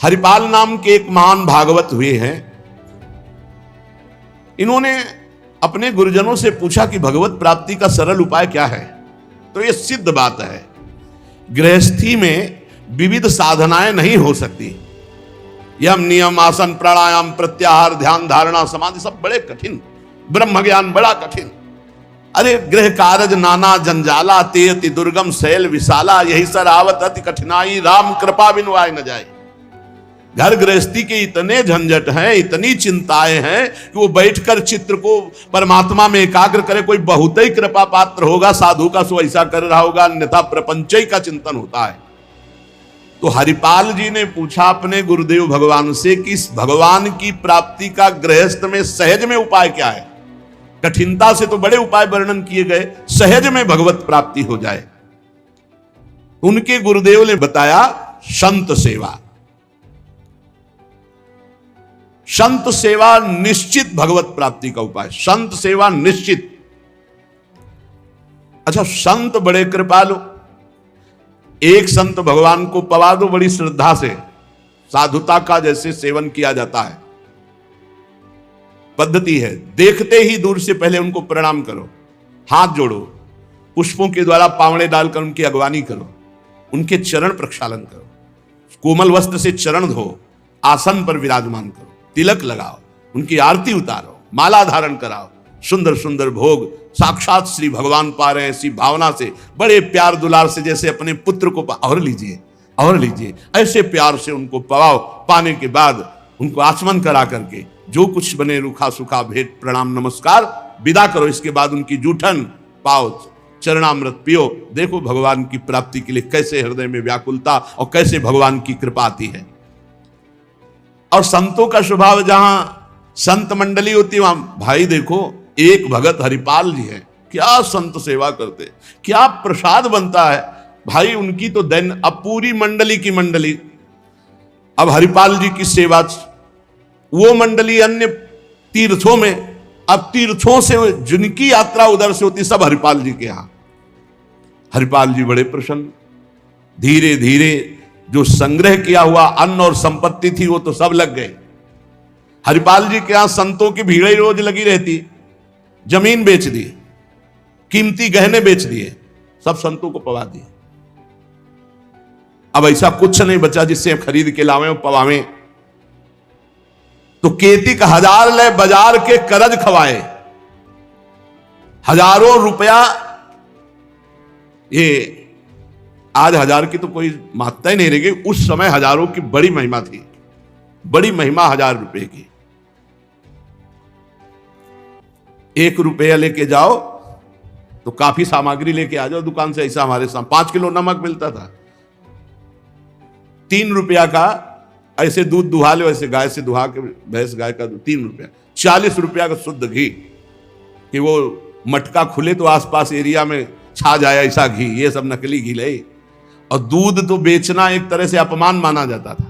हरिपाल नाम के एक महान भागवत हुए हैं। इन्होंने अपने गुरुजनों से पूछा कि भगवत प्राप्ति का सरल उपाय क्या है। तो ये सिद्ध बात है, गृहस्थी में विविध साधनाएं नहीं हो सकती। यम नियम आसन प्राणायाम प्रत्याहार ध्यान धारणा समाधि सब बड़े कठिन, ब्रह्म ज्ञान बड़ा कठिन। अरे गृह कारज नाना जंजाला ते अति दुर्गम शैल विशाला, यही सर आवत अति कठिनाई राम कृपा बिनु आए न जाए। घर गृहस्थी के इतने झंझट हैं, इतनी चिंताएं हैं कि वो बैठकर चित्र को परमात्मा में एकाग्र करे। कोई बहुत ही कृपा पात्र होगा साधु का, सो ऐसा कर रहा होगा, अन्यथा प्रपंच का चिंतन होता है। तो हरिपाल जी ने पूछा अपने गुरुदेव भगवान से कि इस भगवान की प्राप्ति का गृहस्थ में सहज में उपाय क्या है। कठिनता से तो बड़े उपाय वर्णन किए गए, सहज में भगवत प्राप्ति हो जाए। उनके गुरुदेव ने बताया संत सेवा। संत सेवा निश्चित भगवत प्राप्ति का उपाय, संत सेवा निश्चित। अच्छा, संत बड़े कृपालु, एक संत भगवान को पवा दो बड़ी श्रद्धा से, साधुता का जैसे सेवन किया जाता है, पद्धति है। देखते ही दूर से पहले उनको प्रणाम करो, हाथ जोड़ो, पुष्पों के द्वारा पावड़े डालकर उनकी अगवानी करो, उनके चरण प्रक्षालन करो, कोमल वस्त्र से चरण धो, आसन पर विराजमान करो, तिलक लगाओ, उनकी आरती उतारो, माला धारण कराओ, सुंदर सुंदर भोग साक्षात श्री भगवान पा रहे हैं ऐसी भावना से, बड़े प्यार दुलार से, जैसे अपने पुत्र को और लीजिए और लीजिए, ऐसे प्यार से उनको पवाओ। पाने के बाद उनको आचमन करा करके जो कुछ बने रूखा सूखा भेंट प्रणाम नमस्कार विदा करो। इसके बाद उनकी जूठन पाओ, चरणामृत पियो। देखो भगवान की प्राप्ति के लिए कैसे हृदय में व्याकुलता और कैसे भगवान की कृपा आती है। और संतों का स्वभाव, जहां संत मंडली होती है वहां भाई देखो, एक भगत हरिपाल जी हैं, क्या संत सेवा करते, क्या प्रसाद बनता है भाई उनकी तो दिन। अब पूरी मंडली की मंडली, अब हरिपाल जी की सेवा, वो मंडली अन्य तीर्थों में, अब तीर्थों से जिनकी यात्रा उधर से होती सब हरिपाल जी के यहां। हरिपाल जी बड़े प्रसन्न, धीरे धीरे जो संग्रह किया हुआ अन्न और संपत्ति थी वो तो सब लग गए। हरिपाल जी के यहां संतों की भीड़ ही रोज लगी रहती। जमीन बेच दी, कीमती गहने बेच दिए, सब संतों को पवा दिए। अब ऐसा कुछ नहीं बचा जिससे खरीद के लावें और पवावें। तो केतिक हजार ले बाजार के करज खवाए, हजारों रुपया। ये आज हजार की तो कोई महत्ता ही नहीं रह गई, उस समय हजारों की बड़ी महिमा थी, बड़ी महिमा 1000 रुपए की। 1 रुपया लेके जाओ तो काफी सामग्री लेके आ जाओ दुकान से। ऐसा हमारे साथ 5 किलो नमक मिलता था, 3 रुपया का ऐसे दूध दुहा लो, ऐसे गाय से दुहा के, भैंस गाय का 3 रुपया, 40 रुपया का शुद्ध घी, कि वो मटका खुले तो आसपास एरिया में छा जाए ऐसा घी। ये सब नकली घी ले। और दूध तो बेचना एक तरह से अपमान माना जाता था।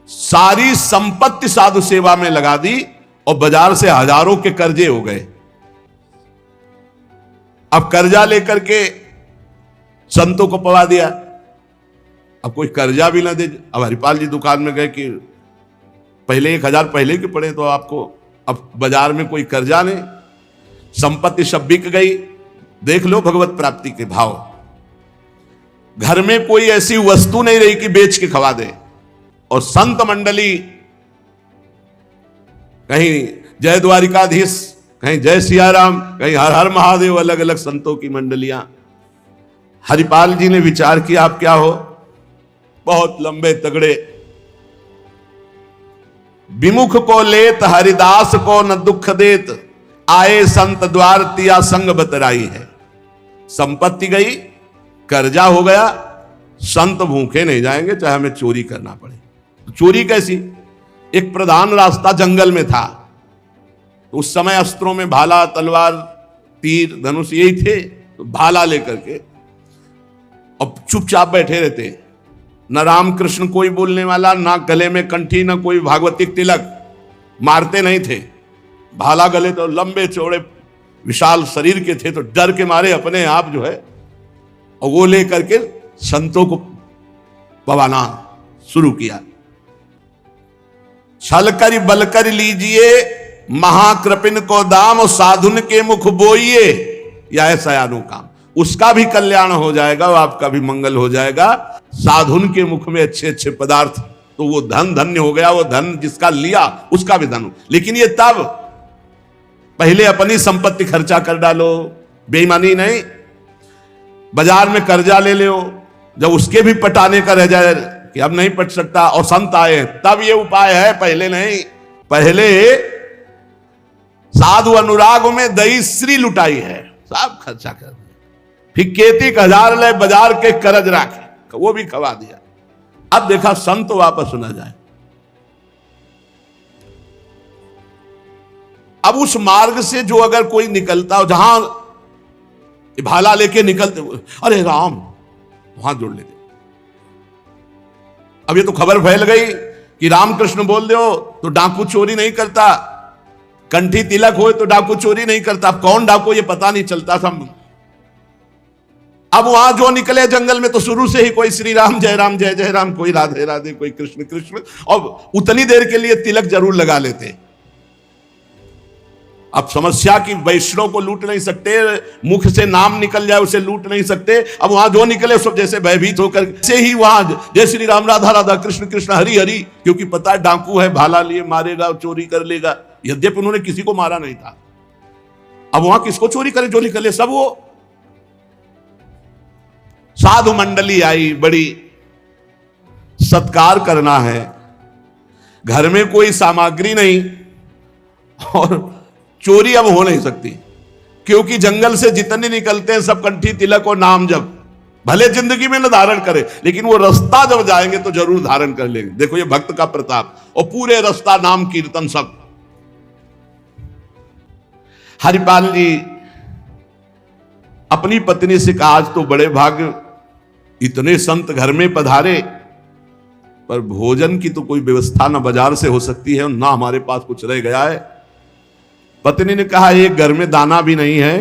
सारी संपत्ति साधु सेवा में लगा दी और बाजार से हजारों के कर्जे हो गए। अब कर्जा लेकर के संतों को पवा दिया। अब कोई कर्जा भी ना दे। अब हरिपाल जी दुकान में गए कि पहले 1000 पहले के पड़े तो आपको, अब बाजार में कोई कर्जा नहीं, संपत्ति सब बिक गई। देख लो भगवत प्राप्ति के भाव। घर में कोई ऐसी वस्तु नहीं रही कि बेच के खवा दे। और संत मंडली, कहीं जय द्वारिकाधीश, कहीं जय सियाराम, कहीं हर हर महादेव, अलग अलग संतों की मंडलियां। हरिपाल जी ने विचार किया आप क्या हो, बहुत लंबे तगड़े। विमुख को लेत हरिदास को न दुख देत, आए संत द्वार तिया संग बतराई है। संपत्ति गई, कर्जा हो गया, संत भूखे नहीं जाएंगे चाहे हमें चोरी करना पड़े। तो चोरी कैसी, एक प्रधान रास्ता जंगल में था। तो उस समय अस्त्रों में भाला, तलवार, तीर, धनुष यही थे। तो भाला लेकर के अब चुपचाप बैठे रहते, न रामकृष्ण कोई बोलने वाला, ना गले में कंठी, ना कोई भागवतिक तिलक, मारते नहीं थे। भाला गले तो लंबे चौड़े विशाल शरीर के थे, तो डर के मारे अपने आप जो है, और वो लेकर के संतों को पवाना शुरू किया। छल कर बल कर लीजिए, महाकृपिन को दाम, और साधुन के मुख बोइए, या ऐसा अनुकाम। उसका भी कल्याण हो जाएगा और आपका भी मंगल हो जाएगा। साधुन के मुख में अच्छे अच्छे पदार्थ, तो वो धन धन्य हो गया। वो धन जिसका लिया उसका भी धन। लेकिन ये तब, पहले अपनी संपत्ति खर्चा कर डालो, बेईमानी नहीं। बाजार में कर्जा ले लो, जब उसके भी पटाने का रह जाए कि अब नहीं पट सकता और संत आए, तब ये उपाय है, पहले नहीं। पहले साधु अनुराग में दही श्री लुटाई है, सब खर्चा कर दिया। फिर खेती 1000 ले बाजार के करज राखे, वो भी खवा दिया। अब देखा संत वापस न जाए। अब उस मार्ग से जो अगर कोई निकलता हो, जहां भाला लेके निकलते, अरे राम, वहां जोड़ लेते। अब ये तो खबर फैल गई कि रामकृष्ण बोल दो तो डाकू चोरी नहीं करता, कंठी तिलक हो तो डाकू चोरी नहीं करता। अब कौन डाकू ये पता नहीं चलता था। अब वहां जो निकले जंगल में, तो शुरू से ही कोई श्री राम जय राम, कोई राधे राधे, कोई कृष्ण कृष्ण, और उतनी देर के लिए तिलक जरूर लगा लेते। अब समस्या की वैष्णव को लूट नहीं सकते, मुख से नाम निकल जाए उसे लूट नहीं सकते। अब वहां जो निकले सब जैसे भयभीत होकर से ही वहां जय श्री राम, राधा राधा, कृष्ण कृष्ण, हरि हरि, क्योंकि पता है डाकू है, भाला लिए मारेगा, चोरी कर लेगा। यद्यपि उन्होंने किसी को मारा नहीं था। अब वहां किसको चोरी करे, जो निकले सब वो। साधु मंडली आई, बड़ी सत्कार करना है, घर में कोई सामग्री नहीं, और चोरी अब हो नहीं सकती, क्योंकि जंगल से जितने निकलते हैं सब कंठी तिलक और नाम जप, भले जिंदगी में न धारण करे, लेकिन वो रास्ता जब जाएंगे तो जरूर धारण कर लेंगे। देखो ये भक्त का प्रताप, और पूरे रास्ता नाम कीर्तन सब। हरिपाल जी अपनी पत्नी से कहा, आज तो बड़े भाग्य, इतने संत घर में पधारे, पर भोजन की तो कोई व्यवस्था ना बाजार से हो सकती है, ना हमारे पास कुछ रह गया है। पत्नी ने कहा, एक घर में दाना भी नहीं है,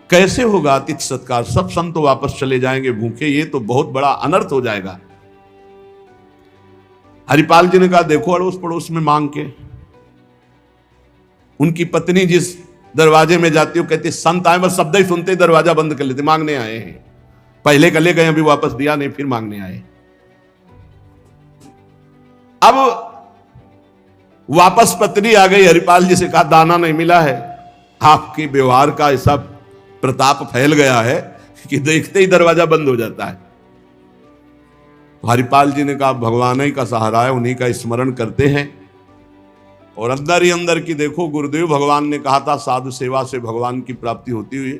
कैसे होगा अतिथि सत्कार? सब संत तो वापस चले जाएंगे भूखे, ये तो बहुत बड़ा अनर्थ हो जाएगा। हरिपाल जी ने कहा, देखो अड़ोस पड़ोस में मांग के। उनकी पत्नी जिस दरवाजे में जाती हो, कहती संत आए, बस शब्द ही सुनते ही दरवाजा बंद कर लेते, मांगने आए हैं। पहले कले गए, अभी वापस दिया नहीं, फिर मांगने आए। अब वापस पत्नी आ गई, हरिपाल जी से कहा, दाना नहीं मिला है। आपके व्यवहार का ऐसा प्रताप फैल गया है कि देखते ही दरवाजा बंद हो जाता है। हरिपाल जी ने कहा, भगवान ही का सहारा है, उन्हीं का स्मरण करते हैं। और अंदर ही अंदर की देखो, गुरुदेव भगवान ने कहा था साधु सेवा से भगवान की प्राप्ति होती हुई,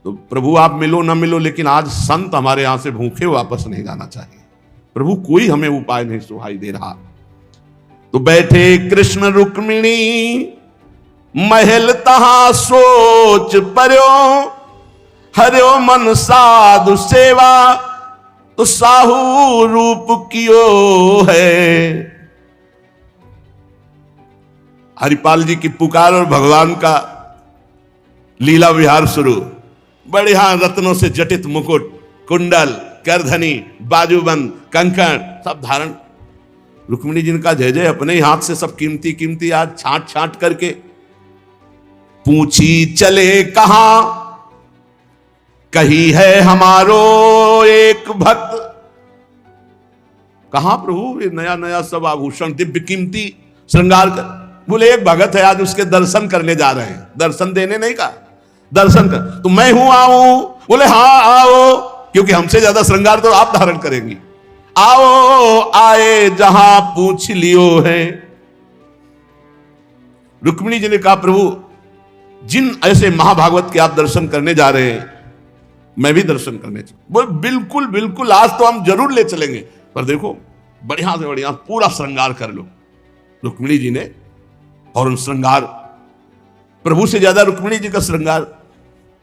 तो प्रभु आप मिलो ना मिलो, लेकिन आज संत हमारे यहां से भूखे वापस नहीं जाना चाहिए। प्रभु कोई हमें उपाय नहीं सुहाई दे रहा। तो बैठे कृष्ण रुक्मिणी महल तहां सोच पर्यो, हरियो मन साधु सेवा, तो साहू रूप कियो है। हरिपाल जी की पुकार और भगवान का लीला विहार शुरू। बढ़िया रत्नों से जटित मुकुट, कुंडल, करधनी, बाजूबंद, कंकण सब धारण। रुक्मिणी जी का जय जय, अपने ही हाथ से सब कीमती कीमती आज छांट छांट करके। पूछी चले कहां, कही है हमारो एक भक्त। कहां प्रभु? ये नया नया सब आभूषण दिव्य कीमती श्रृंगार कर। बोले एक भगत है, आज उसके दर्शन करने जा रहे हैं। दर्शन देने नहीं कहा, दर्शन कर। तो मैं हूं, आऊं? बोले हाँ आओ, क्योंकि हमसे ज्यादा श्रृंगार तो आप धारण करेंगी। आओ आए जहां पूछ लियो है। रुक्मिणी जी ने कहा, प्रभु जिन ऐसे महाभागवत के आप दर्शन करने जा रहे हैं, मैं भी दर्शन करने चल। बोले बिल्कुल बिल्कुल, आज तो हम जरूर ले चलेंगे, पर देखो बढ़िया से बढ़िया पूरा श्रृंगार कर लो। रुक्मिणी जी ने, और उन श्रृंगार, प्रभु से ज्यादा रुक्मिणी जी का श्रृंगार,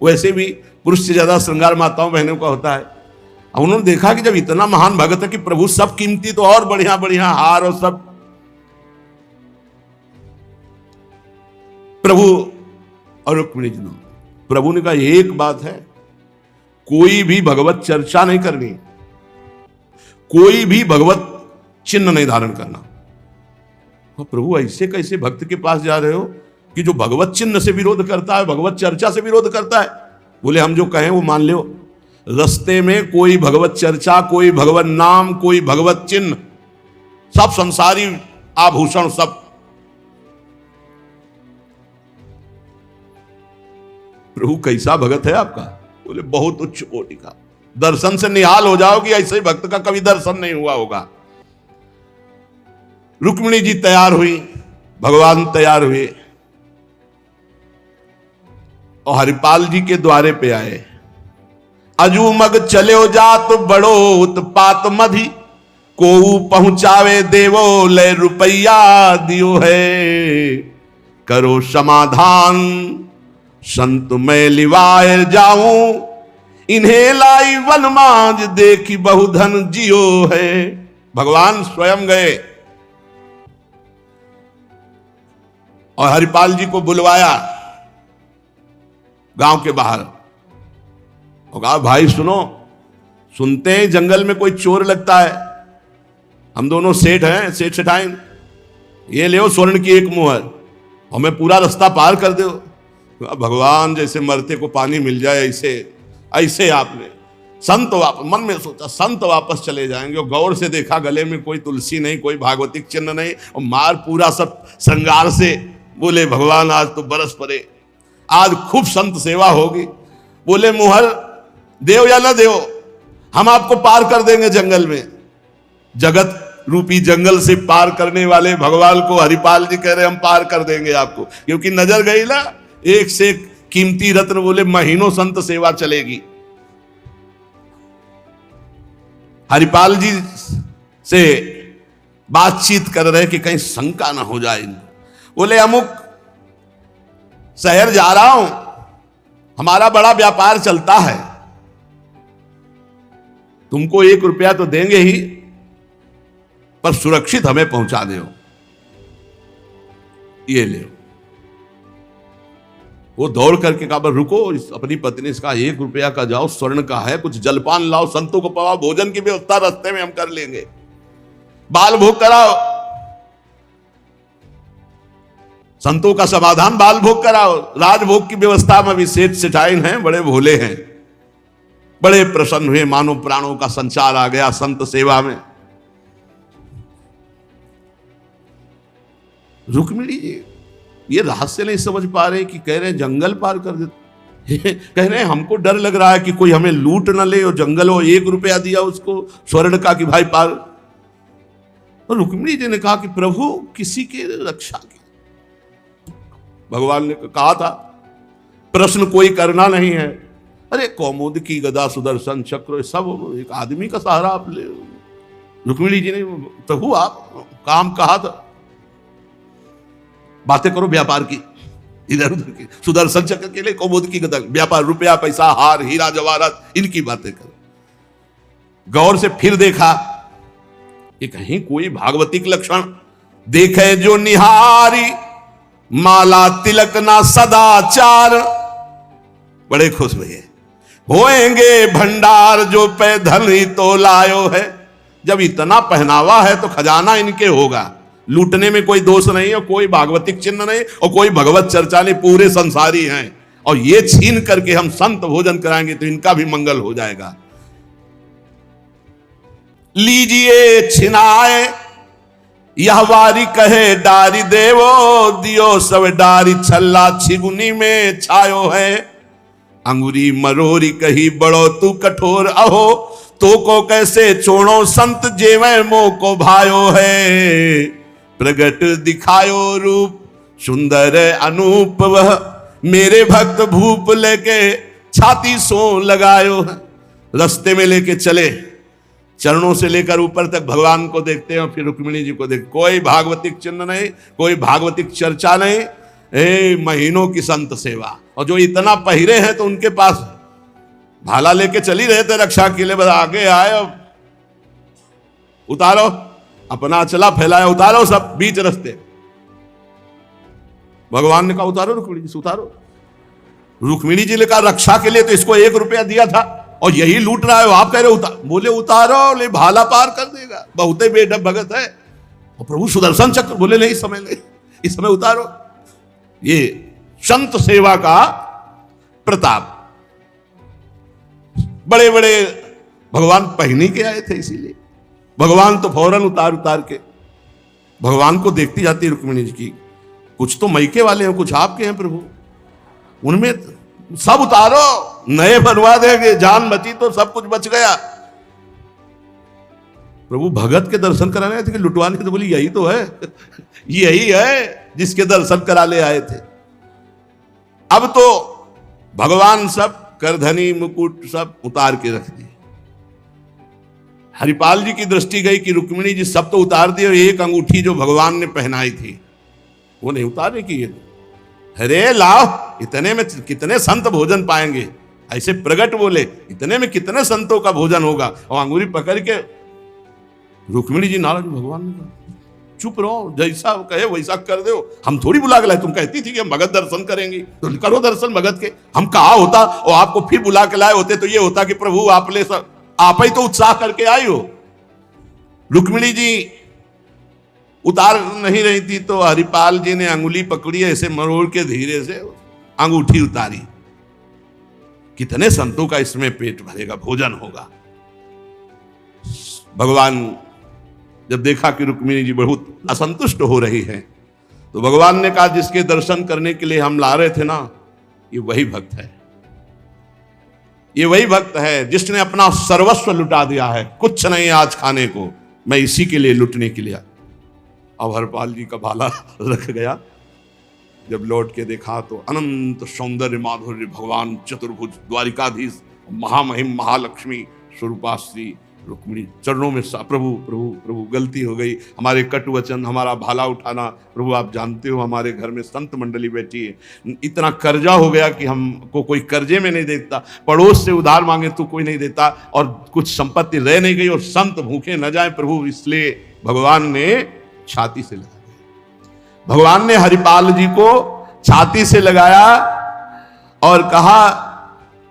वैसे भी पुरुष से ज्यादा श्रृंगार माताओं बहनों का होता है। अब उन्होंने देखा कि जब इतना महान भगत है कि प्रभु सब कीमती, तो और बढ़िया बढ़िया हार और सब। प्रभु और रुक्मिणी जी ने, प्रभु ने कहा एक बात है, कोई भी भगवत चर्चा नहीं करनी, कोई भी भगवत चिन्ह नहीं धारण करना। और प्रभु ऐसे कैसे भक्त के पास जा रहे हो कि जो भगवत चिन्ह से विरोध करता है, भगवत चर्चा से विरोध करता है? बोले हम जो कहें वो मान लो। रस्ते में कोई भगवत चर्चा, कोई भगवत नाम, कोई भगवत चिन्ह, सब संसारी आभूषण, सब। प्रभु कैसा भगत है आपका? बोले बहुत उच्च कोटि का। दर्शन से निहाल हो जाओ कि ऐसे भक्त का कभी दर्शन नहीं हुआ होगा। रुक्मिणी जी तैयार हुई, भगवान तैयार हुए और हरिपाल जी के द्वारे पे आए। अजू मग चले जात बड़ो उत्पात मधि, को पहुंचावे देवो ले रुपया दियो है। करो समाधान संत मैं लिवाए जाऊं, इन्हें लाई वनमाज देखी बहुधन जियो है। भगवान स्वयं गए और हरिपाल जी को बुलवाया गांव के बाहर और कहा भाई सुनो, सुनते हैं जंगल में कोई चोर लगता है, हम दोनों सेठ हैं, सेठ सेठाइन, ये ले स्वर्ण की एक मुहर, हमें पूरा रास्ता पार कर दो। भगवान जैसे मरते को पानी मिल जाए ऐसे ऐसे आपने संत वापस, मन में सोचा संत वापस चले जाएंगे। और गौर से देखा गले में कोई तुलसी नहीं, कोई भागवतिक चिन्ह नहीं, और मार पूरा सब श्रृंगार से। बोले भगवान आज तो बरस पड़े, आज खूब संत सेवा होगी। बोले मुहर देव या ना देव, हम आपको पार कर देंगे जंगल में। जगत रूपी जंगल से पार करने वाले भगवान को हरिपाल जी कह रहे हम पार कर देंगे आपको, क्योंकि नजर गई ना एक से एक कीमती रत्न। बोले महीनों संत सेवा चलेगी। हरिपाल जी से बातचीत कर रहे कि कहीं शंका ना हो जाए। बोले अमुक शहर जा रहा हूं, हमारा बड़ा व्यापार चलता है, तुमको 1 रुपया तो देंगे ही, पर सुरक्षित हमें पहुंचा दो। ये ले। वो दौड़ करके कहा रुको, अपनी पत्नी से कहा 1 रुपया का जाओ, स्वर्ण का है, कुछ जलपान लाओ, संतों को पवाओ, भोजन की व्यवस्था रास्ते में हम कर लेंगे, बाल भोग कराओ, संतों का समाधान बाल भोग कराओ। राजभोग की व्यवस्था में भी सेठ सेठाइन हैं, बड़े भोले हैं, बड़े प्रसन्न हुए, मानो प्राणों का संचार आ गया संत सेवा में। रुक्मिणी जी ये रहस्य नहीं समझ पा रहे कि कह रहे हैं जंगल पार कर देते, कह रहे हैं हमको डर लग रहा है कि कोई हमें लूट न ले, और जंगल हो 1 रुपया दिया उसको स्वर्ण का कि भाई पार। और रुक्मिणी जी ने कहा कि प्रभु किसी के रक्षा की, भगवान ने कहा था प्रश्न कोई करना नहीं है। अरे कौमुद की गदा सुदर्शन चक्र सब एक आदमी का सहारा आप ले। रुक्मिणी जी ने प्रभु आप काम कहा था, बातें करो व्यापार की, इधर उधर की, सुदर्शन चक्र के लिए कौमुद की गदा, व्यापार, रुपया पैसा, हार हीरा जवाहरात, इनकी बातें करो। गौर से फिर देखा कि कहीं कोई भागवतिक लक्षण देखे जो निहारी, माला तिलक ना सदाचार। बड़े खुश हुए, होएंगे भंडार जो पे धन ही तो लायो है। जब इतना पहनावा है तो खजाना इनके होगा, लूटने में कोई दोष नहीं, और कोई भागवतिक चिन्ह नहीं, और कोई भगवत चर्चा नहीं, पूरे संसारी हैं। और ये छीन करके हम संत भोजन कराएंगे तो इनका भी मंगल हो जाएगा। लीजिए छिनाए यह वारी कहे डारी देवो, दियो सब डारी छल्ला छिगुनी में छायो है। अंगुरी मरोरी कही बड़ो तू कठोर, अहो तो को कैसे छोड़ो संत जेवे मो को भायो है। प्रगट दिखायो रूप सुंदर अनूप, वह मेरे भक्त भूप लेके छाती सो लगायो है। रास्ते में लेके चले, चरणों से लेकर ऊपर तक भगवान को देखते हैं और फिर रुक्मिणी जी को देखते। कोई भागवतिक चिन्ह नहीं, कोई भागवतिक चर्चा नहीं, महीनों की संत सेवा। और जो इतना पहिरे हैं तो उनके पास भाला लेके चली रहे थे रक्षा के लिए, बस आगे आए और उतारो, अपना चला फैलाया, उतारो सब बीच रास्ते। भगवान ने कहा उतारो रुक्मिणी जी से, उतारो। रुक्मिणी जी ने कहा रक्षा के लिए तो इसको 1 रुपया दिया था और यही लूट रहा है, आप कह रहे उतार। बोले उतारो, ले भाला पार कर देगा, बहुते बेढब भगत है। और प्रभु सुदर्शन चक्र बोले नहीं, इस समय नहीं, इस समय उतारो। ये संत सेवा का प्रताप। बड़े बड़े भगवान पहनी के आए थे, इसीलिए भगवान तो फौरन उतार उतार के भगवान को देखती जाती रुक्मिणी जी की, कुछ तो मैके वाले हैं, कुछ आपके हैं प्रभु, उनमें सब उतारो, नए बनवा देंगे, जान बची तो सब कुछ बच गया। प्रभु भगत के दर्शन कराने आए थे कि लुटवाने के? तो बोली यही तो है, यही है जिसके दर्शन करा ले आए थे। अब तो भगवान सब करधनी मुकुट सब उतार के रख दिए। हरिपाल जी की दृष्टि गई कि रुक्मिणी जी सब तो उतार दिए, एक अंगूठी जो भगवान ने पहनाई थी वो नहीं उतारने की। अरे लाओ, इतने में कितने संत भोजन पाएंगे, ऐसे प्रगट बोले, इतने में कितने संतों का भोजन होगा। और अंगूरी पकड़ के रुक्मिणी जी नाराज, भगवान ने कहा चुप रहो, जैसा कहे वैसा कर दो, हम थोड़ी बुला के लाए, तुम कहती थी कि हम भगत दर्शन करेंगे तो करो दर्शन भगत के। हम कहा होता और आपको फिर बुला के लाए होते तो ये होता कि प्रभु आप ही तो उत्साह करके आई हो। रुक्मिणी जी उतार नहीं रही थी तो हरिपाल जी ने अंगुली पकड़ी, ऐसे मरोड़ के धीरे से अंगूठी उतारी। कितने संतों का इसमें पेट भरेगा, भोजन होगा। भगवान जब देखा कि रुक्मिणी जी बहुत असंतुष्ट हो रही है तो भगवान ने कहा जिसके दर्शन करने के लिए हम ला रहे थे ना, ये वही भक्त है, ये वही भक्त है जिसने अपना सर्वस्व लुटा दिया है, कुछ नहीं आज खाने को, मैं इसी के लिए लुटने के लिए। अब हरपाल जी का भाला रख गया। जब लौट के देखा तो अनंत सौंदर्य माधुर्य भगवान चतुर्भुज द्वारिकाधीश महामहिम महालक्ष्मी स्वरूपाश्री रुक्मिणी चरणों में प्रभु प्रभु प्रभु गलती हो गई, हमारे कट वचन, हमारा भाला उठाना, प्रभु आप जानते हो हमारे घर में संत मंडली बैठी है, इतना कर्जा हो गया कि हमको कोई कर्जे में नहीं देता, पड़ोस से उधार मांगे तो कोई नहीं देता, और कुछ संपत्ति रह नहीं गई और संत भूखे न जाए प्रभु, इसलिए भगवान ने छाती से लगाया। भगवान ने हरिपाल जी को छाती से लगाया और कहा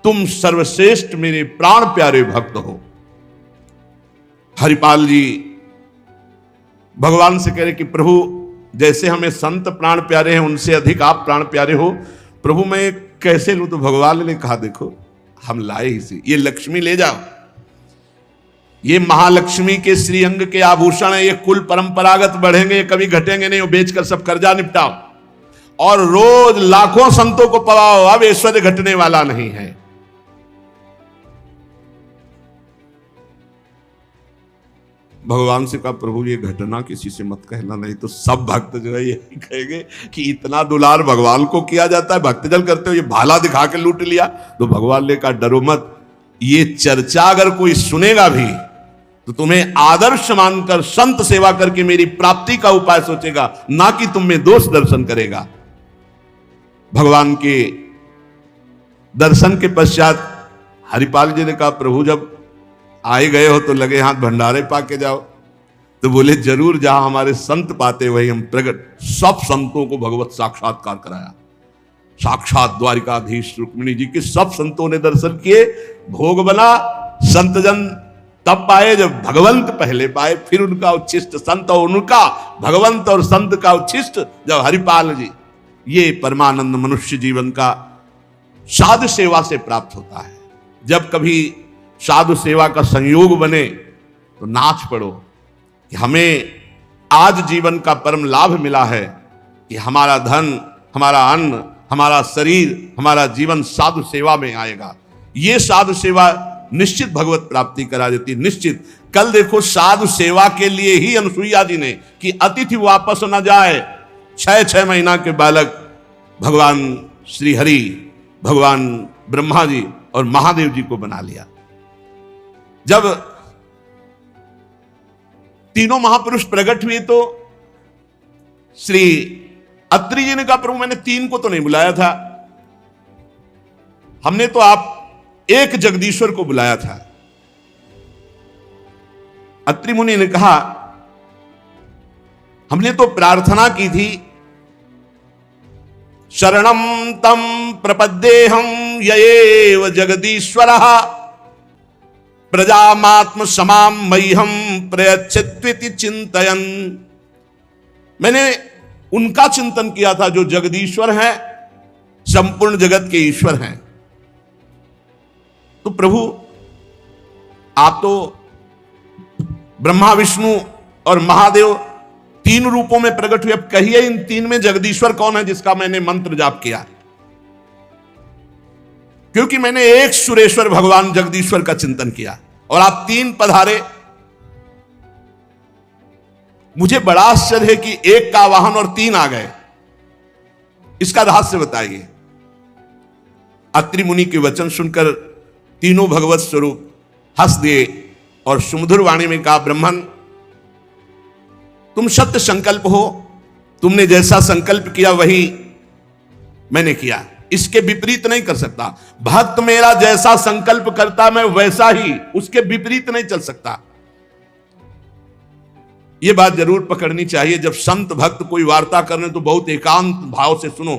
तुम सर्वश्रेष्ठ मेरे प्राण प्यारे भक्त हो। हरिपाल जी भगवान से कह रहे कि प्रभु जैसे हमें संत प्राण प्यारे हैं उनसे अधिक आप प्राण प्यारे हो, प्रभु मैं कैसे लूं? तो भगवान ने कहा देखो हम लाए इसे, ये लक्ष्मी ले जाओ, ये महालक्ष्मी के श्रीअंग के आभूषण है, ये कुल परंपरागत बढ़ेंगे, ये कभी घटेंगे नहीं, वो बेचकर सब कर्जा निपटाओ और रोज लाखों संतों को पवाओ, अब ऐश्वर्य घटने वाला नहीं है। भगवान से कहा प्रभु ये घटना किसी से मत कहना, नहीं तो सब भक्त जो है यही कहेंगे कि इतना दुलार भगवान को किया जाता है, भक्तजन करते हो, ये भाला दिखा के लूट लिया। तो भगवान ने कहा डरो मत, ये चर्चा अगर कोई सुनेगा भी तो तुम्हें आदर्श मानकर संत सेवा करके मेरी प्राप्ति का उपाय सोचेगा, ना कि तुम में दोष दर्शन करेगा। भगवान के दर्शन के पश्चात हरिपाल जी ने कहा प्रभु जब आए गए हो तो लगे हाथ भंडारे पाके जाओ। तो बोले जरूर, जहां हमारे संत पाते वही हम प्रकट। सब संतों को भगवत साक्षात्कार कराया, साक्षात द्वारिकाधीश रुक्मिणी जी के सब संतों ने दर्शन किए, भोग बना। संतजन तब पाए जब भगवंत पहले पाए, फिर उनका उच्छिष्ट संत और उनका भगवंत और संत का उच्छिष्ट जब हरिपाल जी। ये परमानंद मनुष्य जीवन का साधु सेवा से प्राप्त होता है। जब कभी साधु सेवा का संयोग बने तो नाच पड़ो कि हमें आज जीवन का परम लाभ मिला है कि हमारा धन, हमारा अन्न, हमारा शरीर, हमारा जीवन साधु सेवा में आएगा। ये साधु सेवा निश्चित भगवत प्राप्ति करा देती, निश्चित। कल देखो साधु सेवा के लिए ही अनुसुईया जी ने कि अतिथि वापस न जाए, 6 महीना के बालक भगवान श्री हरि, भगवान ब्रह्मा जी और महादेव जी को बना लिया। जब तीनों महापुरुष प्रकट हुए तो श्री अत्रि जी ने कहा प्रभु मैंने 3 को तो नहीं बुलाया था, हमने तो आप एक जगदीश्वर को बुलाया था। अत्रि मुनि ने कहा हमने तो प्रार्थना की थी शरणम तम प्रपद्येहम यएव जगदीश्वरः प्रजामात्म समाम मह्यम प्रयच्छत्विति चिंतयन् मैंने उनका चिंतन किया था जो जगदीश्वर हैं, संपूर्ण जगत के ईश्वर हैं। तो प्रभु आप तो ब्रह्मा विष्णु और महादेव तीन रूपों में प्रकट हुए, अब कहिए इन तीन में जगदीश्वर कौन है जिसका मैंने मंत्र जाप किया? क्योंकि मैंने एक सुरेश्वर भगवान जगदीश्वर का चिंतन किया और आप तीन पधारे। मुझे बड़ा आश्चर्य है कि एक का वाहन और तीन आ गए, इसका रहस्य बताइए। अत्रि मुनि के वचन सुनकर तीनों भगवत स्वरूप हंस दिए और सुमधुर वाणी में कहा, ब्रह्मन तुम सत्य संकल्प हो, तुमने जैसा संकल्प किया वही मैंने किया, इसके विपरीत नहीं कर सकता। भक्त मेरा जैसा संकल्प करता मैं वैसा ही, उसके विपरीत नहीं चल सकता। यह बात जरूर पकड़नी चाहिए। जब संत भक्त कोई वार्ता करने तो बहुत एकांत भाव से सुनो,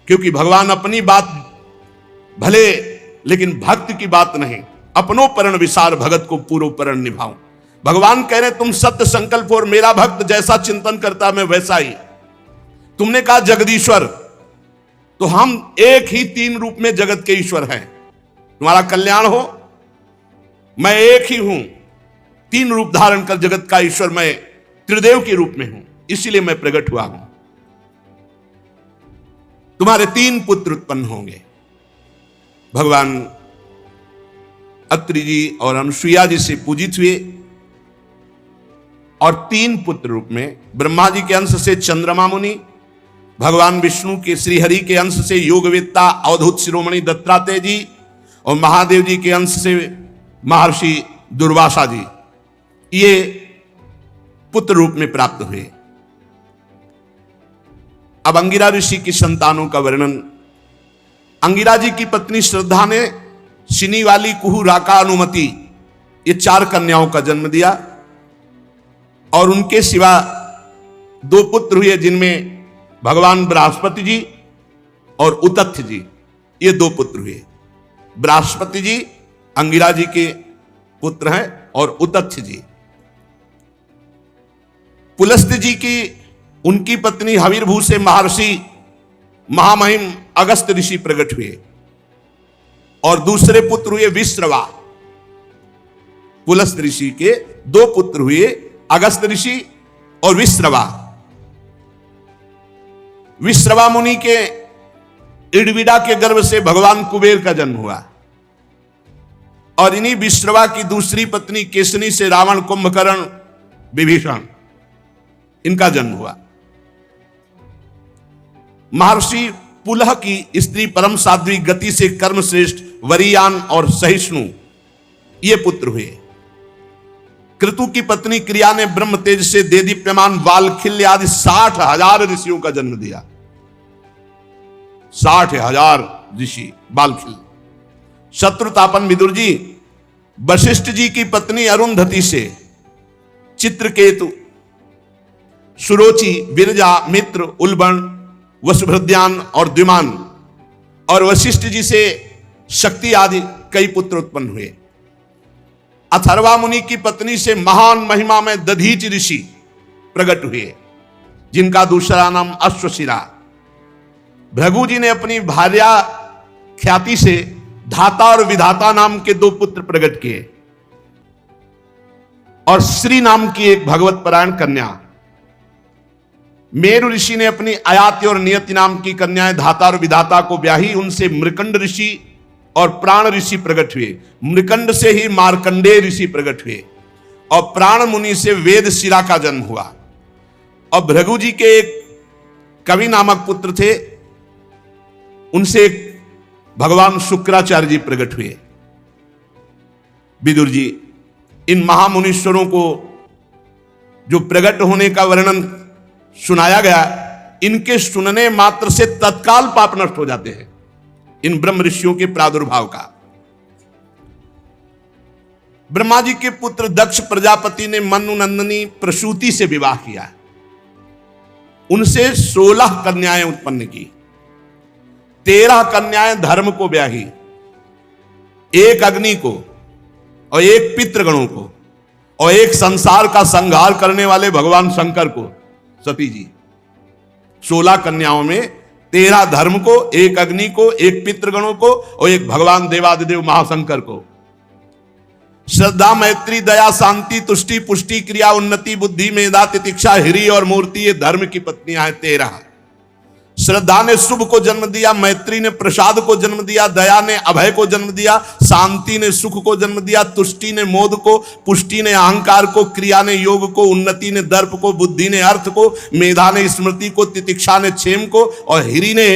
क्योंकि भगवान अपनी बात भले लेकिन भक्त की बात नहीं, अपनों परण विसार भगत को पूर्व परण निभाऊं। भगवान कह रहे तुम सत्य संकल्प और मेरा भक्त जैसा चिंतन करता मैं वैसा ही। तुमने कहा जगदीश्वर, तो हम एक ही तीन रूप में जगत के ईश्वर हैं। तुम्हारा कल्याण हो, मैं एक ही हूं, तीन रूप धारण कर जगत का ईश्वर मैं त्रिदेव के रूप में हूं, इसीलिए मैं प्रकट हुआ हूं। तुम्हारे तीन पुत्र उत्पन्न होंगे। भगवान अत्रि जी और अनुसुईया जी से पूजित हुए और तीन पुत्र रूप में ब्रह्मा जी के अंश से चंद्रमा मुनि, भगवान विष्णु के श्रीहरि के अंश से योगवेत्ता अवधूत शिरोमणि दत्तात्रेय जी और महादेव जी के अंश से महर्षि दुर्वासा जी, ये पुत्र रूप में प्राप्त हुए। अब अंगिरा ऋषि की संतानों का वर्णन। अंगिरा जी की पत्नी श्रद्धा ने शिनी वाली कुहू राका अनुमति, ये चार कन्याओं का जन्म दिया और उनके सिवा दो पुत्र हुए जिनमें भगवान बृहस्पति जी और उतथ्य जी, ये दो पुत्र हुए। बृहस्पति जी अंगिरा जी के पुत्र हैं और उतथ्य जी। पुलस्त्य जी की उनकी पत्नी हविर्भू से महर्षि महामहिम अगस्त ऋषि प्रकट हुए और दूसरे पुत्र हुए विश्रवा। पुलस्त्य ऋषि के दो पुत्र हुए, अगस्त ऋषि और विश्रवा। विश्रवा मुनि के इडविडा के गर्भ से भगवान कुबेर का जन्म हुआ और इन्हीं विश्रवा की दूसरी पत्नी केसनी से रावण, कुंभकर्ण, विभीषण, इनका जन्म हुआ। महर्षि पुलह की स्त्री परम साध्वी गति से कर्म श्रेष्ठ वरीयान और सहिष्णु, ये पुत्र हुए। कृतु की पत्नी क्रिया ने ब्रह्म तेज से देदीप्यमान वालखिल्य आदि 60,000 ऋषियों का जन्म दिया। 60,000 ऋषि बालखिल्य। शत्रुतापन विदुर जी वशिष्ठ जी की पत्नी अरुंधति से चित्रकेतु, सुरोचि, विरजा, मित्र, उल्बण, वसुभृद्यान और द्विमान और वशिष्ठ जी से शक्ति आदि कई पुत्र उत्पन्न हुए। अथर्वा मुनि की पत्नी से महान महिमा में दधीच ऋषि प्रकट हुए जिनका दूसरा नाम अश्वशिरा। भृगु जी ने अपनी भार्या ख्याति से धाता और विधाता नाम के दो पुत्र प्रकट किए और श्री नाम की एक भगवत परायण कन्या। मेरु ऋषि ने अपनी आयाति और नियति नाम की कन्याएं धाता और विधाता को ब्याही, उनसे मृकंड ऋषि और प्राण ऋषि प्रकट हुए। मृकंड से ही मार्कंडेय ऋषि प्रकट हुए और प्राण मुनि से वेद शिरा का जन्म हुआ। और भृगु जी के एक कवि नामक पुत्र थे, उनसे भगवान शुक्राचार्य जी प्रकट हुए। विदुर जी, इन महामुनीश्वरों को जो प्रकट होने का वर्णन सुनाया गया, इनके सुनने मात्र से तत्काल पाप नष्ट हो जाते हैं, इन ब्रह्म ऋषियों के प्रादुर्भाव का। ब्रह्मा जी के पुत्र दक्ष प्रजापति ने मनु नंदनी प्रसूति से विवाह किया, उनसे 16 कन्याएं उत्पन्न की। 13 कन्याएं धर्म को ब्याही, एक अग्नि को और एक पितृगणों को और एक संसार का संहार करने वाले भगवान शंकर को। सती जी। 16 कन्याओं में 13 धर्म को, एक अग्नि को, एक पितृगणों को और एक भगवान देवादिदेव महाशंकर को। श्रद्धा, मैत्री, दया, शांति, तुष्टि, पुष्टि, क्रिया, उन्नति, बुद्धि, मेधा, तितिक्षा, हिरी और मूर्ति, ये धर्म की पत्नियां हैं 13। श्रद्धा ने शुभ को जन्म दिया, मैत्री ने प्रसाद को जन्म दिया, दया ने अभय को जन्म दिया, शांति ने सुख को जन्म दिया, तुष्टि ने मोद को, पुष्टि ने अहंकार को, क्रिया ने योग को, उन्नति ने दर्प को, बुद्धि ने अर्थ को, मेधा ने स्मृति को, तितिक्षा ने क्षेम को और हिरी ने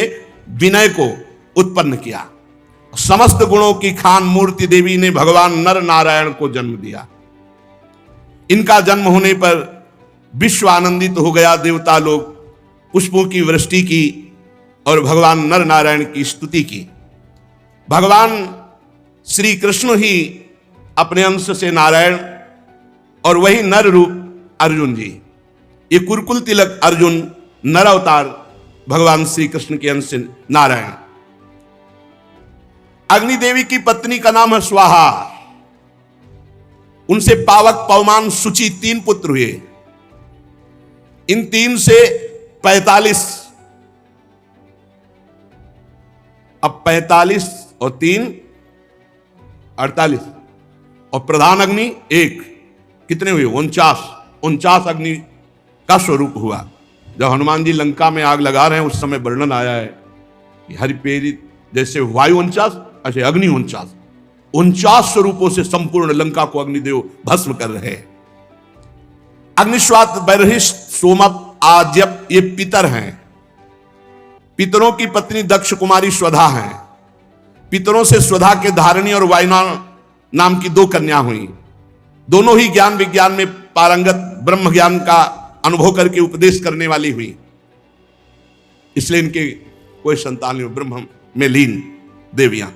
विनय को उत्पन्न किया। समस्त गुणों की खान मूर्ति देवी ने भगवान नर नारायण को जन्म दिया। इनका जन्म होने पर विश्व आनंदित हो गया। देवता लोग पुष्पों की वृष्टि की और भगवान नर नारायण की स्तुति की। भगवान श्री कृष्ण ही अपने अंश से नारायण और वही नर रूप अर्जुन जी। ये कुरकुल तिलक अर्जुन नर अवतार भगवान श्री कृष्ण के अंश से नारायण। अग्नि देवी की पत्नी का नाम है स्वाहा। उनसे पावक, पवमान, शुचि 3 पुत्र हुए। इन 3 से 45। अब 45 और 3 48 और प्रधान अग्नि 1, कितने हुए? 49 अग्नि का स्वरूप हुआ। जब हनुमान जी लंका में आग लगा रहे हैं उस समय वर्णन आया है कि हरिपेरी जैसे वायु 49, अच्छा अग्नि 49 स्वरूपों से संपूर्ण लंका को अग्निदेव भस्म कर रहे हैं। अग्निश्वात, बर्हिष्ठ, सोमप, आद्यप ये पितर हैं। पितरों की पत्नी दक्ष कुमारी स्वधा हैं। पितरों से स्वधा के धारिणी और वायुना नाम की 2 कन्या हुई। दोनों ही ज्ञान विज्ञान में पारंगत, ब्रह्म ज्ञान का अनुभव करके उपदेश करने वाली हुई, इसलिए इनके कोई संतान नहीं, ब्रह्म में लीन देवियां।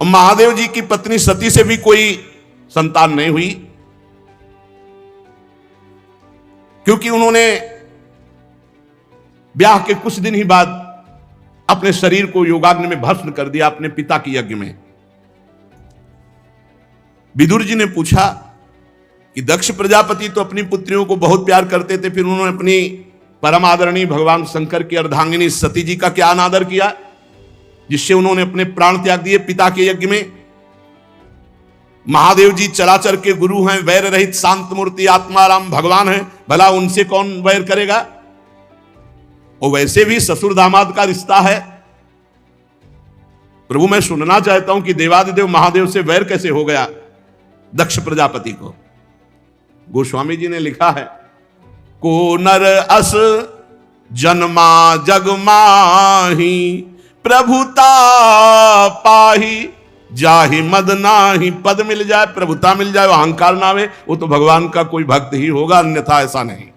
और महादेव जी की पत्नी सती से भी कोई संतान नहीं हुई, क्योंकि उन्होंने ब्याह के कुछ दिन ही बाद अपने शरीर को योगाग्नि में भस्म कर दिया अपने पिता की यज्ञ में। विदुर जी ने पूछा कि दक्ष प्रजापति तो अपनी पुत्रियों को बहुत प्यार करते थे, फिर उन्होंने अपनी परम आदरणीय भगवान शंकर की अर्धांगिनी सती जी का क्या अनादर किया, जिससे उन्होंने अपने प्राण त्याग दिए पिता के यज्ञ में। महादेव जी चराचर के गुरु हैं, वैर रहित शांत मूर्ति आत्माराम भगवान हैं, भला उनसे कौन वैर करेगा। और वैसे भी ससुर दामाद का रिश्ता है। प्रभु मैं सुनना चाहता हूं कि देवादिदेव महादेव से वैर कैसे हो गया दक्ष प्रजापति को। गोस्वामी जी ने लिखा है, को नर अस जन्मा जग माही, प्रभुता पाही जाहि मद नाही। पद मिल जाए, प्रभुता मिल जाए, अहंकार ना आवे, वो तो भगवान का कोई भक्त ही होगा, अन्यथा ऐसा नहीं।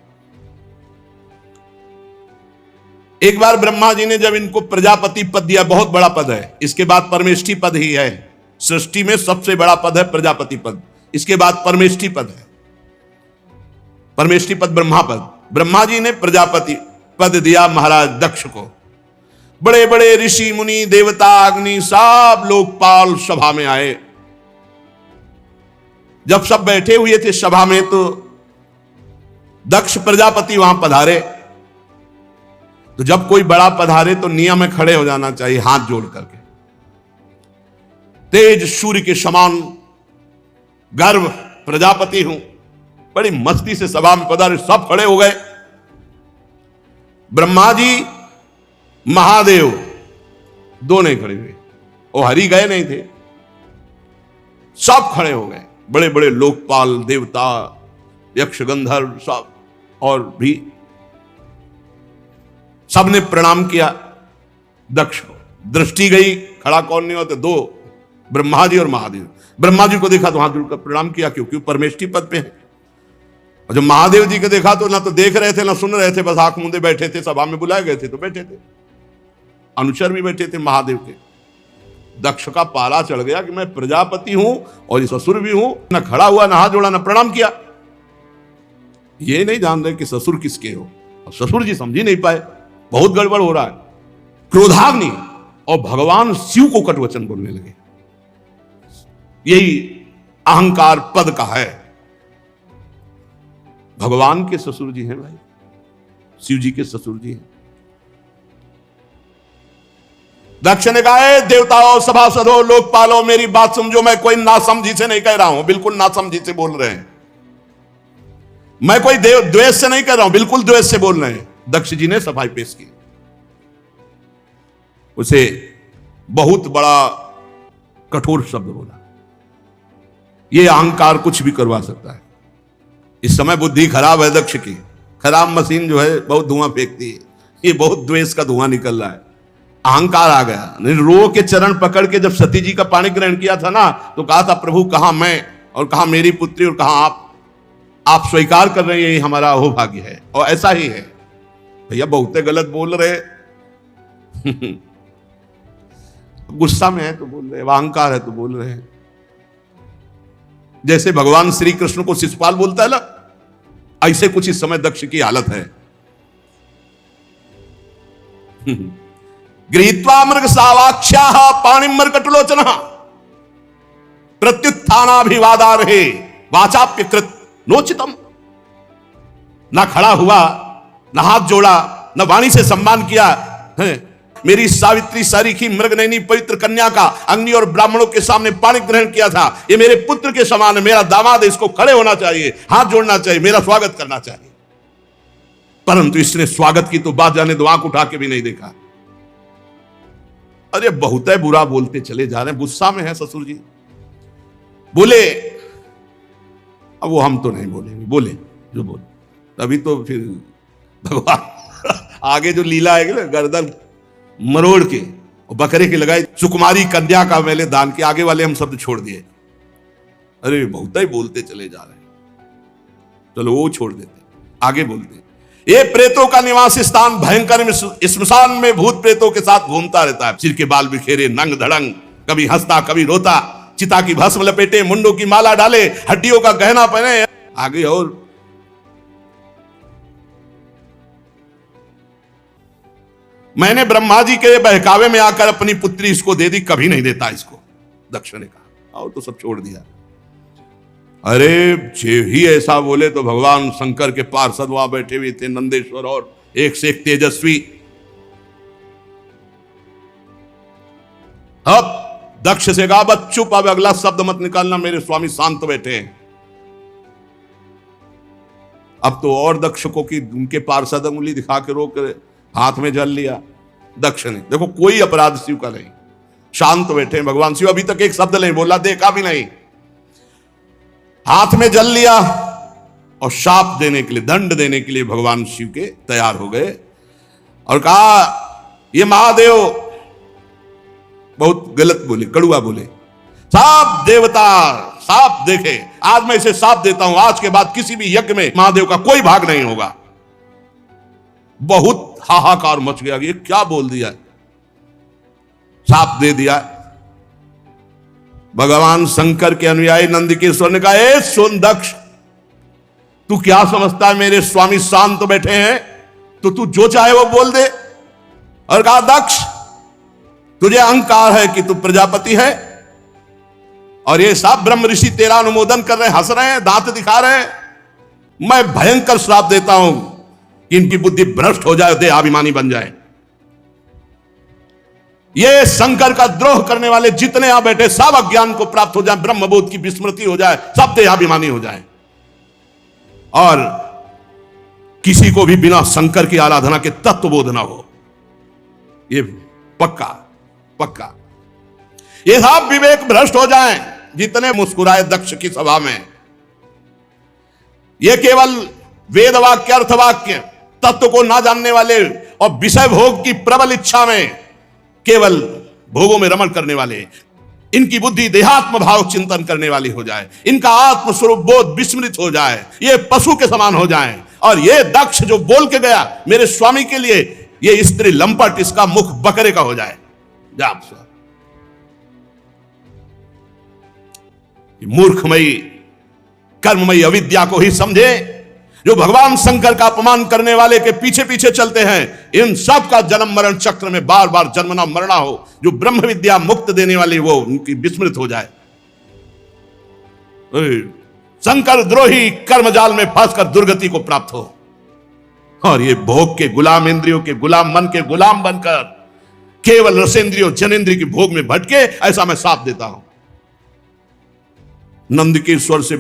एक बार ब्रह्मा जी ने जब इनको प्रजापति पद दिया, बहुत बड़ा पद है, इसके बाद परमेष्ठी पद ही है। सृष्टि में सबसे बड़ा पद है प्रजापति पद, इसके बाद परमेष्ठी पद है। परमेष्ठी पद ब्रह्मा पद। ब्रह्मा जी ने प्रजापति पद दिया महाराज दक्ष को। बड़े बड़े ऋषि मुनि देवता अग्नि सब लोकपाल सभा में आए। जब सब बैठे हुए थे सभा में, तो दक्ष प्रजापति वहां पधारे। तो जब कोई बड़ा पधारे तो नियम में खड़े हो जाना चाहिए हाथ जोड़ करके। तेज सूर्य के समान गर्व प्रजापति हूं, बड़ी मस्ती से सभा में पधारे, सब खड़े हो गए। ब्रह्मा जी महादेव दो नहीं खड़े हुए, वो हरि गए नहीं थे, सब खड़े हो गए। बड़े बड़े लोकपाल देवता यक्ष गंधर्व सब, और भी सबने प्रणाम किया दक्ष को। दृष्टि गई, खड़ा कौन नहीं होते, 2 ब्रह्मा जी और महादेव। ब्रह्मा जी को देखा तो हाथ जोड़कर प्रणाम किया, क्योंकि परमेष्ठी पद पे है। और जब महादेव जी को देखा तो ना तो देख रहे थे ना सुन रहे थे, बस आंख मूंदे बैठे थे। सभा में बुलाए गए थे तो बैठे थे, अनुचर भी बैठे थे महादेव के। दक्ष का पाला चढ़ गया कि मैं प्रजापति हूं और ससुर भी हूं, ना खड़ा हुआ, ना हाथ जोड़ा, ना प्रणाम किया। ये नहीं जान रहे कि ससुर किसके हो, और ससुर जी समझ ही नहीं पाए, बहुत गड़बड़ हो रहा है। क्रोधाग्नि और भगवान शिव को कटवचन बोलने लगे। यही अहंकार पद का है। भगवान के ससुर जी हैं भाई, शिव जी के ससुर जी हैं। दक्ष ने कहा, "ए देवताओं, सभासदों, लोकपालों, मेरी बात समझो, मैं कोई नासमझी से नहीं कह रहा हूं, बिल्कुल नासमझी से बोल रहे हैं। मैं कोई द्वेष से नहीं कह रहा हूं, बिल्कुल द्वेष से बोल रहे हैं।" दक्ष जी ने सफाई पेश की। उसे बहुत बड़ा कठोर शब्द बोला, यह अहंकार कुछ भी करवा सकता है। इस समय बुद्धि खराब है दक्ष की, खराब मशीन जो है बहुत धुआं फेंकती है, ये बहुत द्वेष का धुआं निकल रहा है, अहंकार आ गया। रो के चरण पकड़ के जब सती जी का पाणी ग्रहण किया था ना, तो कहा था, प्रभु कहां मैं और कहां मेरी पुत्री और कहां आप स्वीकार कर रहे हैं, ये हमारा अहोभाग्य है। और ऐसा ही है भैया, बहुते गलत बोल रहे गुस्सा में है तो बोल रहे, अहंकार है तो बोल रहे हैं। जैसे भगवान श्री कृष्ण को शिशुपाल बोलता है ना, ऐसे कुछ इस समय दक्ष की हालत है। गृहीत्वा मृग सावाक्ष्याः पाणिं मर्कटलोचनः प्रत्युत्थानाभिवादार्हे वाचाप्यकृत नोचितम। ना खड़ा हुआ, ना हाथ जोड़ा, ना वाणी से सम्मान किया है। मेरी सावित्री सारीखी मृगनयनी पवित्र कन्या का अग्नि और ब्राह्मणों के सामने पाणी ग्रहण किया था। ये मेरे पुत्र के समान है, मेरा दामाद है, इसको खड़े होना चाहिए, हाथ जोड़ना चाहिए, मेरा स्वागत करना चाहिए। परंतु इसने स्वागत की तो बात जाने दो, आंख उठा के भी नहीं देखा। अरे बहुत है, बुरा बोलते चले जा रहे हैं, गुस्सा में है ससुर जी। बोले, अब वो हम तो नहीं बोलेंगे, बोले जो बोले। तभी तो फिर भगवान आगे जो लीला आएगी ना, गर्दन मरोड़ के और बकरे के लगाए, सुकुमारी कन्या का मैंने दान किया, आगे वाले हम शब्द छोड़ दिए। अरे बहुत ही बोलते चले जा रहे हैं, चलो वो छोड़ देते, आगे बोलते हैं। ये प्रेतों का निवास स्थान भयंकर श्मशान में भूत प्रेतों के साथ घूमता रहता है। सिर के बाल बिखेरे, नंग धड़ंग, कभी हंसता कभी रोता, चिता की भस्म लपेटे, मुंडों की माला डाले, हड्डियों का गहना पहने। आगे और मैंने ब्रह्मा जी के बहकावे में आकर अपनी पुत्री इसको दे दी, कभी नहीं देता इसको, दक्ष ने कहा, और तो सब छोड़ दिया। अरे जे ही ऐसा बोले तो भगवान शंकर के पार्षद वहां बैठे हुए थे, नंदेश्वर, और एक से एक तेजस्वी। अब दक्ष से कहा, बस चुप, अब अगला शब्द मत निकालना, मेरे स्वामी शांत बैठे हैं। अब तो और दक्ष को कि उनके पार्षद अंगुली दिखा के रोक हाथ में जल लिया दक्ष ने। देखो कोई अपराध शिव का नहीं, शांत बैठे भगवान शिव, अभी तक एक शब्द नहीं बोला, देखा भी नहीं, हाथ में जल लिया और शाप देने के लिए, दंड देने के लिए भगवान शिव के तैयार हो गए और कहा, ये महादेव बहुत गलत बोले, कड़ुआ बोले, साफ देवता साफ देखे, आज मैं इसे साफ देता हूं, आज के बाद किसी भी यज्ञ में महादेव का कोई भाग नहीं होगा। बहुत हाहाकार मच गया, ये क्या बोल दिया, साफ दे दिया। भगवान शंकर के अनुयायी नंदिकेश्वर ने कहा, ए सुन दक्ष, तू क्या समझता है, मेरे स्वामी शांत बैठे हैं तो तू जो चाहे वो बोल दे। और कहा, दक्ष तुझे अहंकार है कि तू प्रजापति है, और ये सब ब्रह्म ऋषि तेरा अनुमोदन कर रहे हैं, हंस रहे हैं, दांत दिखा रहे हैं। मैं भयंकर श्राप देता हूं कि इनकी बुद्धि भ्रष्ट हो जाए, देहाभिमानी बन जाए। ये शंकर का द्रोह करने वाले जितने यहां बैठे, सब अज्ञान को प्राप्त हो जाए, ब्रह्मबोध की विस्मृति हो जाए, सब देहाभिमानी हो जाए, और किसी को भी बिना शंकर की आराधना के तत्वबोध ना हो। ये पक्का पक्का, ये सब विवेक भ्रष्ट हो जाएं। जितने मुस्कुराए दक्ष की सभा में, ये केवल वेद वाक्य, अर्थवाक्य, तत्व को ना जानने वाले और विषय भोग की प्रबल इच्छा में केवल भोगों में रमण करने वाले, इनकी बुद्धि देहात्म भाव चिंतन करने वाली हो जाए, इनका आत्मस्वरूप बोध विस्मृत हो जाए, ये पशु के समान हो जाए। और ये दक्ष जो बोल के गया मेरे स्वामी के लिए, ये स्त्री लंपट, इसका मुख बकरे का हो जाए। जाप मूर्खमयी कर्ममयी अविद्या को ही समझे, जो भगवान शंकर का अपमान करने वाले के पीछे पीछे चलते हैं। इन सब का जन्म मरण चक्र में बार बार जन्मना मरना हो, जो ब्रह्म विद्या मुक्त देने वाली वो उनकी विस्मृत हो जाए। शंकर द्रोही कर्मजाल में फंसकर दुर्गति को प्राप्त हो। और ये भोग के गुलाम, इंद्रियों के गुलाम, मन के गुलाम बनकर केवल रसेंद्रियों जनेंद्रिय के भोग में भटके, ऐसा मैं साथ देता हूं। नंद के स्वर से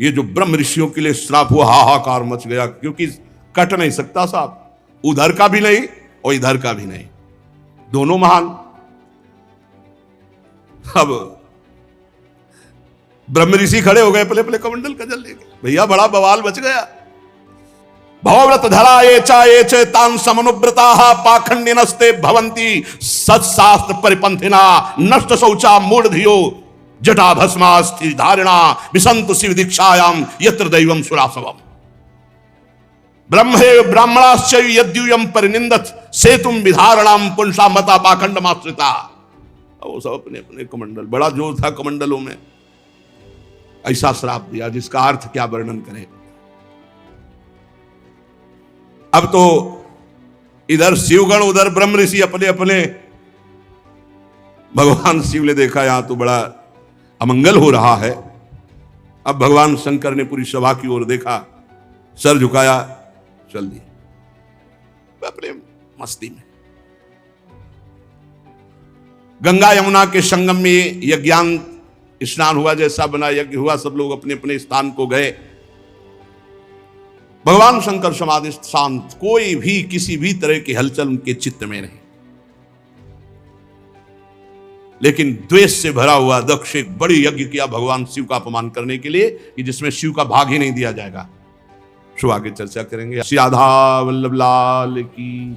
ये जो ब्रह्म ऋषियों के लिए श्राप हुआ, हाहाकार मच गया, क्योंकि कट नहीं सकता साहब, उधर का भी नहीं और इधर का भी नहीं, दोनों महान। अब ब्रह्म ऋषि खड़े हो गए, पले पले कमंडल कजल लेके, भैया बड़ा बवाल बच गया। भवव्रत धरा ये च तान समनुव्रता पाखंडिनस्ते भवंती सत्शास्त्र परिपंथिना नष्ट शौचा मूढ़धियो जटा भस्मास्थि धारिणा विसंत शिव दीक्षायाम यत्र दैवम सुरासवम ब्रह्मे ब्राह्मणाश्च यद्यूयम परिनिंदत सेतुम विधारणाम पुंसा मता पाखंड माश्रिता। वो सब अपने अपने कमंडल, बड़ा जोर था कमंडलों में, ऐसा श्राप दिया जिसका अर्थ क्या वर्णन करें। अब तो इधर शिवगण उधर ब्रह्म ऋषि अपने अपने। भगवान शिव ने देखा यहां तो बड़ा अमंगल हो रहा है। अब भगवान शंकर ने पूरी सभा की ओर देखा, सर झुकाया, चल दिए अपने मस्ती में। गंगा यमुना के संगम में यज्ञान स्नान हुआ, जैसा बना यज्ञ हुआ, सब लोग अपने अपने स्थान को गए। भगवान शंकर समाधिस्थ शांत, कोई भी किसी भी तरह की हलचल उनके चित्त में नहीं। लेकिन द्वेष से भरा हुआ दक्ष एक बड़ी यज्ञ किया भगवान शिव का अपमान करने के लिए, कि जिसमें शिव का भाग ही नहीं दिया जाएगा। शुभ आगे चर्चा करेंगे। श्री राधा वल्लभ लाल की।